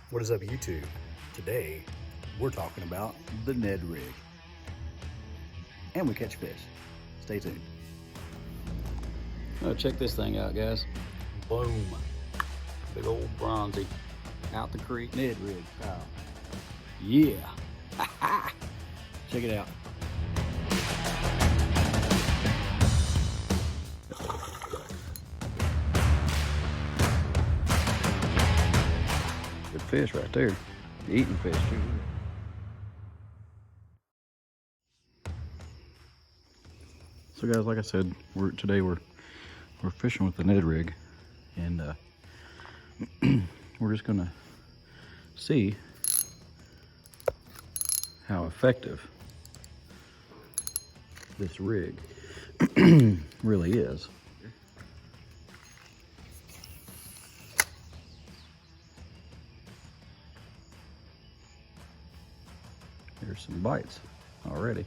What is up, YouTube? Today, we're talking about the Ned Rig. And we catch fish. Stay tuned. Oh, check this thing out, guys. Boom. Big old bronzy. Out the creek, Ned Rig. Wow. Yeah. Check it out. Good fish right there. Eating fish too. So guys, like I said, today we're fishing with the Ned Rig, and we're just gonna see how effective this rig really is. There's some bites already,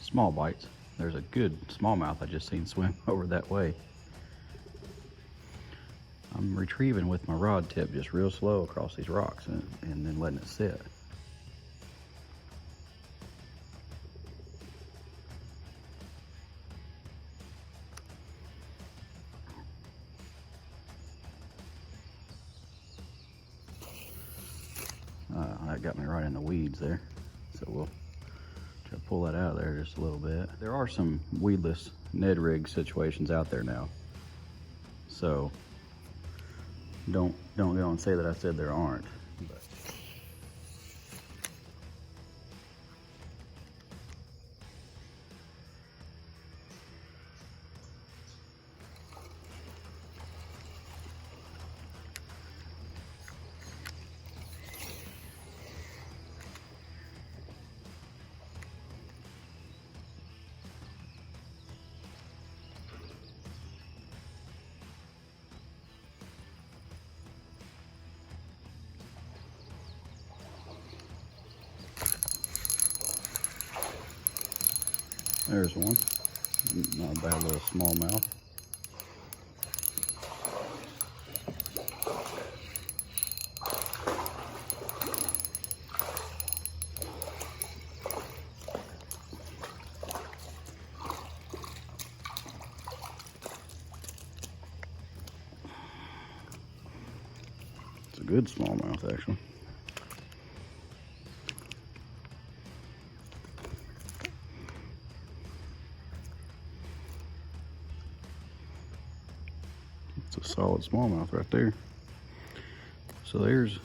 small bites. There's a good smallmouth I just seen swim over that way. I'm retrieving with my rod tip just real slow across these rocks and then letting it sit. That got me right in the weeds there. So we'll try to pull that out of there just a little bit. There are some weedless Ned Rig situations out there now. So don't go and say that I said there aren't. But there's one. Not a bad little smallmouth. It's a good smallmouth, actually. It's a solid smallmouth right there. So there's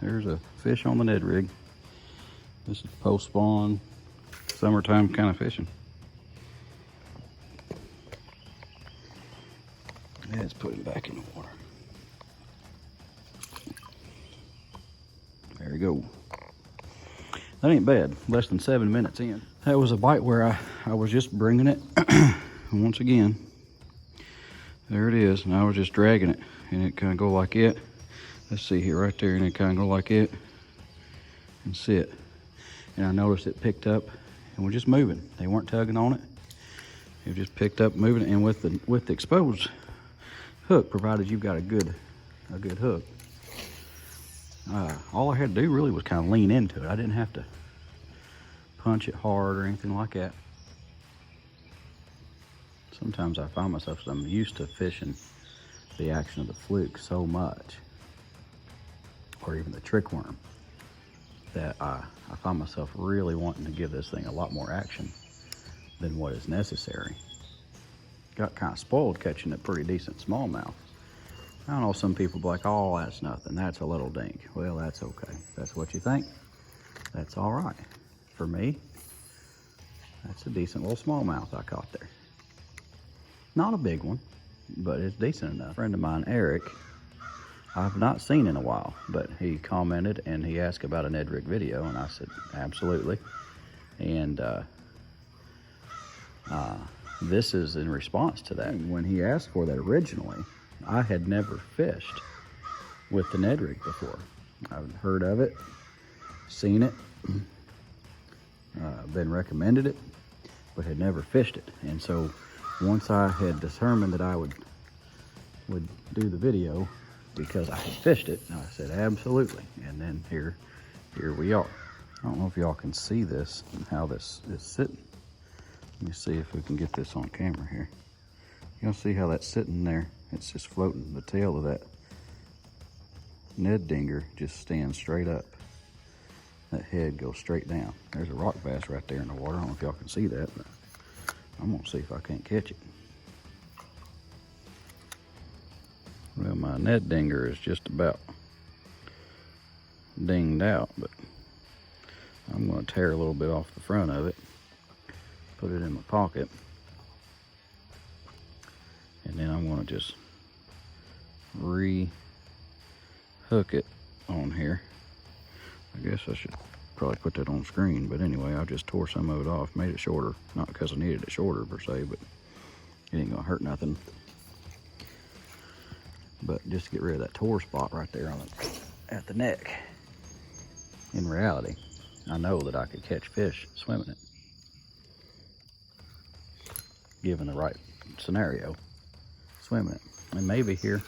a fish on the Ned Rig. This is post-spawn, summertime kind of fishing. Let's put him back in the water. There we go. That ain't bad, less than 7 minutes in. That was a bite where I was just bringing it, and once again, there it is, and I was just dragging it, and it kind of go like it. Let's see here, right there, and it kind of go like it, and sit. And I noticed it picked up, and we're just moving. They weren't tugging on it. It just picked up, moving, and with the exposed hook, provided you've got a good hook, all I had to do really was kind of lean into it. I didn't have to punch it hard or anything like that. Sometimes I find myself, I'm used to fishing the action of the fluke so much, or even the trick worm, that I find myself really wanting to give this thing a lot more action than what is necessary. Got kind of spoiled catching a pretty decent smallmouth. I know some people be like, oh, that's nothing, that's a little dink. Well, that's okay. If that's what you think, that's all right. For me, that's a decent little smallmouth I caught there. Not a big one, but it's decent enough. A friend of mine, Eric, I've not seen in a while, but he commented and he asked about a Ned Rig video, and I said, absolutely. And this is in response to that. When he asked for that originally, I had never fished with the Ned Rig before. I've heard of it, seen it, been recommended it, but had never fished it. And so once I had determined that I would do the video, because I had fished it. And I said, absolutely. And then here we are. I don't know if y'all can see this and how this is sitting. Let me see if we can get this on camera here. You'll see how that's sitting there. It's just floating. The tail of that Ned dinger just stands straight up. That head goes straight down. There's a rock bass right there in the water. I don't know if y'all can see that, but I'm gonna see if I can't catch it. Well, my Ned dinger is just about dinged out, but I'm gonna tear a little bit off the front of it, put it in my pocket, and then I'm gonna just re-hook it on here. I guess I should probably put that on screen, but anyway, I just tore some of it off, made it shorter. Not because I needed it shorter per se, but it ain't gonna hurt nothing. But just to get rid of that tore spot right there on it at the neck. In reality, I know that I could catch fish swimming it, given the right scenario, swimming it. And maybe here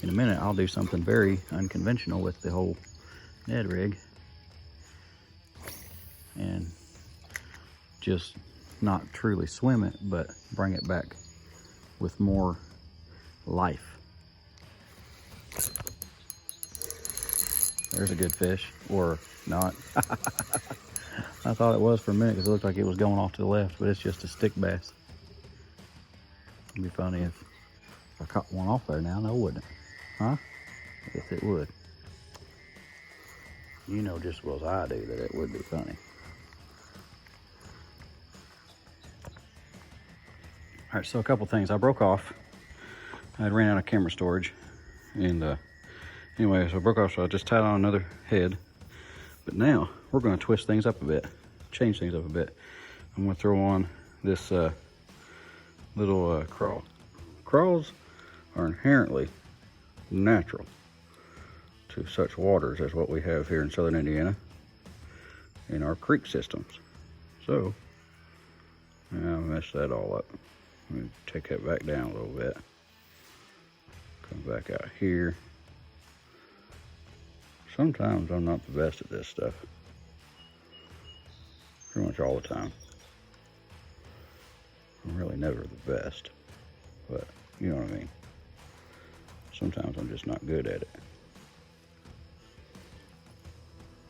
in a minute, I'll do something very unconventional with the whole Ned rig and just not truly swim it, but bring it back with more life. There's a good fish, or not. I thought it was for a minute because it looked like it was going off to the left, but it's just a stick bass. It'd be funny if I caught one off there now, no, wouldn't it? Huh? Yes, it would. You know just as well as I do that it would be funny. All right, so a couple things. I broke off. I had ran out of camera storage, and anyway, so I broke off, so I just tied on another head. But now we're going to twist things up a bit, change things up a bit. I'm going to throw on this little crawl. Crawls are inherently natural to such waters as what we have here in southern Indiana in our creek systems. So now I messed that all up. Let me take that back down a little bit. Come back out here. Sometimes I'm not the best at this stuff. Pretty much all the time. I'm really never the best, but you know what I mean. Sometimes I'm just not good at it.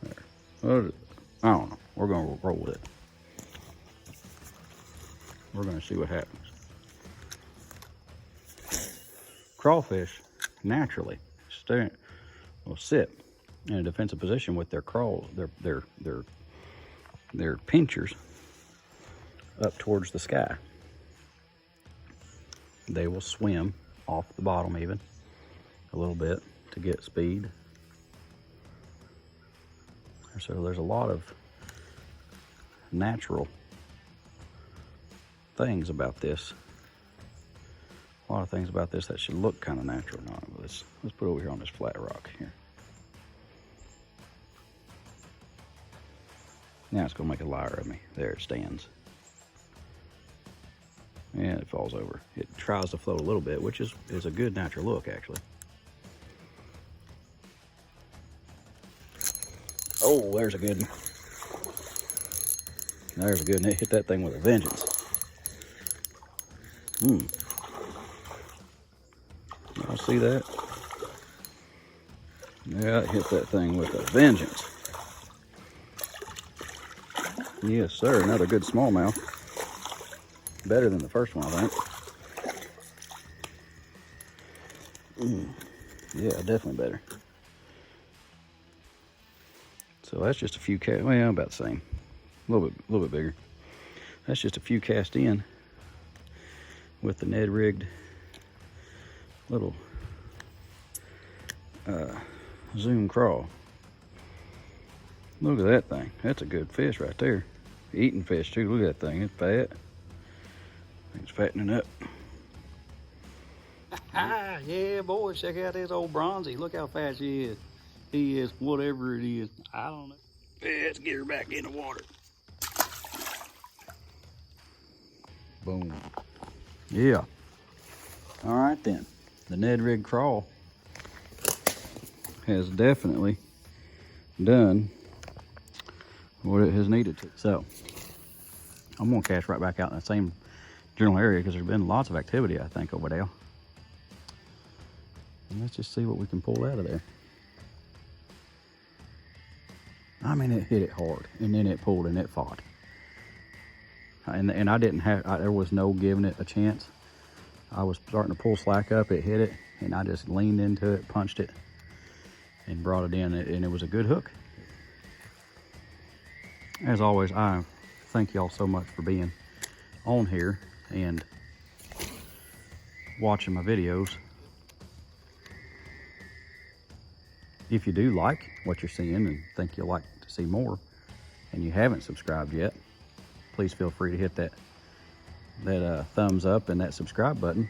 There. Well, I don't know. We're gonna roll with it. We're gonna see what happens. Crawfish naturally will sit in a defensive position with their crawls, their pinchers up towards the sky. They will swim off the bottom even a little bit to get speed. So there's a lot of natural things about this. A lot of things about this that should look kind of natural. No, let's put it over here on this flat rock here. Now it's gonna make a liar of me. There it stands. And it falls over. It tries to float a little bit, which is a good natural look actually. Oh, there's a good one. There's a good one. It hit that thing with a vengeance. Y'all see that? Yeah, it hit that thing with a vengeance. Yes, sir. Another good smallmouth. Better than the first one, I think. Yeah, definitely better. So that's just a few cast. Well, about the same. A little bit bigger. That's just a few cast in with the Ned rigged little zoom crawl. Look at that thing. That's a good fish right there. Eating fish too. Look at that thing. It's fat. It's fattening up. Yeah, boys, check out this old bronzy. Look how fat she is. He is whatever it is. I don't know. Let's get her back in the water. Boom. Yeah. All right then. The Ned rig crawl has definitely done what it has needed to. So I'm gonna cast right back out in the same general area because there's been lots of activity, I think, over there. And let's just see what we can pull out of there. I mean, it hit it hard, and then it pulled and it fought. And I didn't have, there was no giving it a chance. I was starting to pull slack up, it hit it, and I just leaned into it, punched it, and brought it in, and it was a good hook. As always, I thank y'all so much for being on here and watching my videos. If you do like what you're seeing and think you'll like to see more, and you haven't subscribed yet, please feel free to hit that thumbs up and that subscribe button.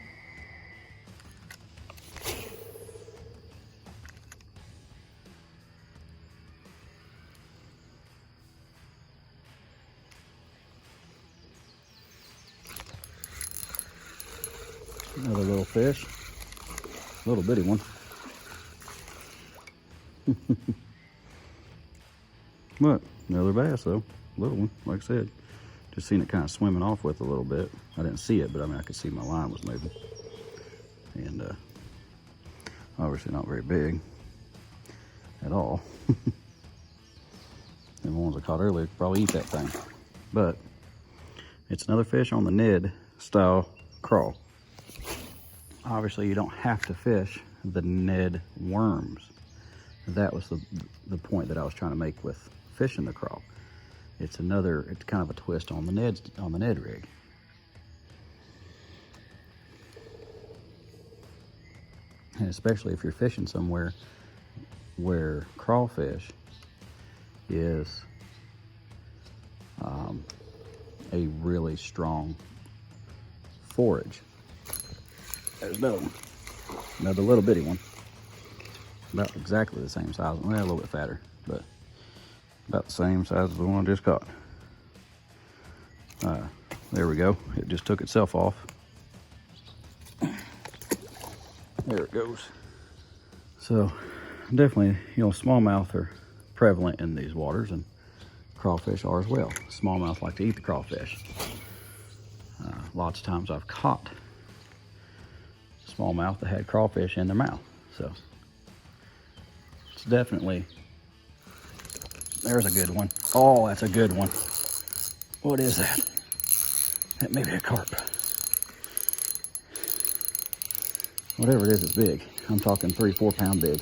Another little fish, little bitty one. But another bass though, little one, like I said. Just seen it kind of swimming off with a little bit. I didn't see it, but I mean, I could see my line was moving. And obviously not very big at all. And the ones I caught earlier could probably eat that thing. But it's another fish on the Ned style crawl. Obviously you don't have to fish the Ned worms. That was the point that I was trying to make with fishing the crawl. It's kind of a twist on the Ned Rig. And especially if you're fishing somewhere where crawfish is a really strong forage. There's another one, another little bitty one. About exactly the same size, well, a little bit fatter, but about the same size as the one I just caught. There we go. It just took itself off. There it goes. So definitely, smallmouth are prevalent in these waters, and crawfish are as well. Smallmouth like to eat the crawfish. Lots of times I've caught smallmouth that had crawfish in their mouth. So it's definitely, there's a good one. Oh, that's a good one. What is that? That may be a carp. Whatever it is, it's big. I'm talking 3-4 pound big.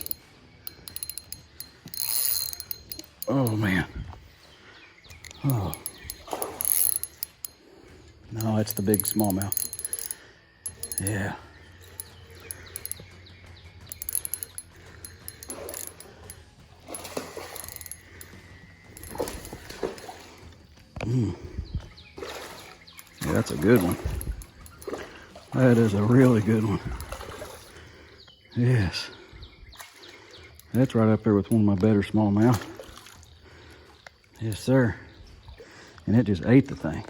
Oh man. Oh. No, it's the big smallmouth. Yeah. Yeah, that's a good one. That is a really good one. Yes. That's right up there with one of my better smallmouth. Yes, sir. And it just ate the thing.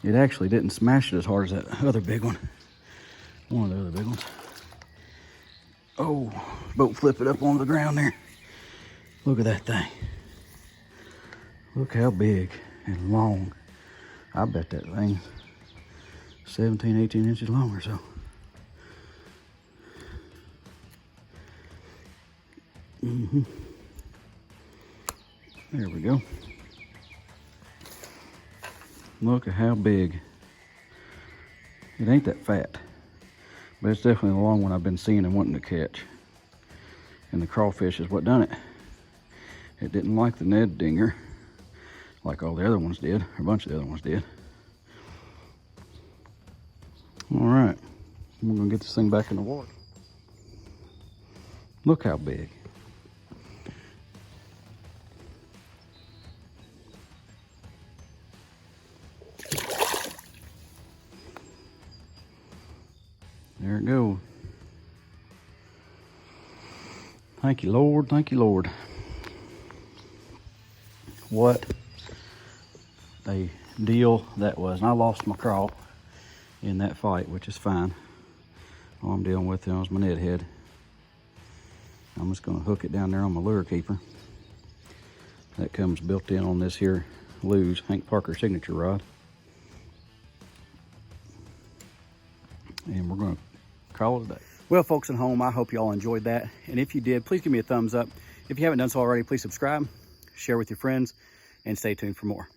It actually didn't smash it as hard as that other big one. One of the other big ones. Oh, boat flip it up on the ground there. Look at that thing. Look how big and long. I bet that thing's 17, 18 inches long or so. There we go. Look at how big. It ain't that fat, but it's definitely the long one I've been seeing and wanting to catch. And the crawfish is what done it. It didn't like the Ned dinger like all the other ones did, or a bunch of the other ones did. All right, we're gonna get this thing back in the water. Look how big. There it goes. Thank you, Lord. Thank you, Lord. What a deal that was. And I lost my crawl in that fight, which is fine. All I'm dealing with now is my Ned head. I'm just gonna hook it down there on my lure keeper. That comes built in on this here Lew's Hank Parker signature rod. And we're gonna call it a day. Well, folks at home, I hope you all enjoyed that. And if you did, please give me a thumbs up. If you haven't done so already, please subscribe, share with your friends, and stay tuned for more.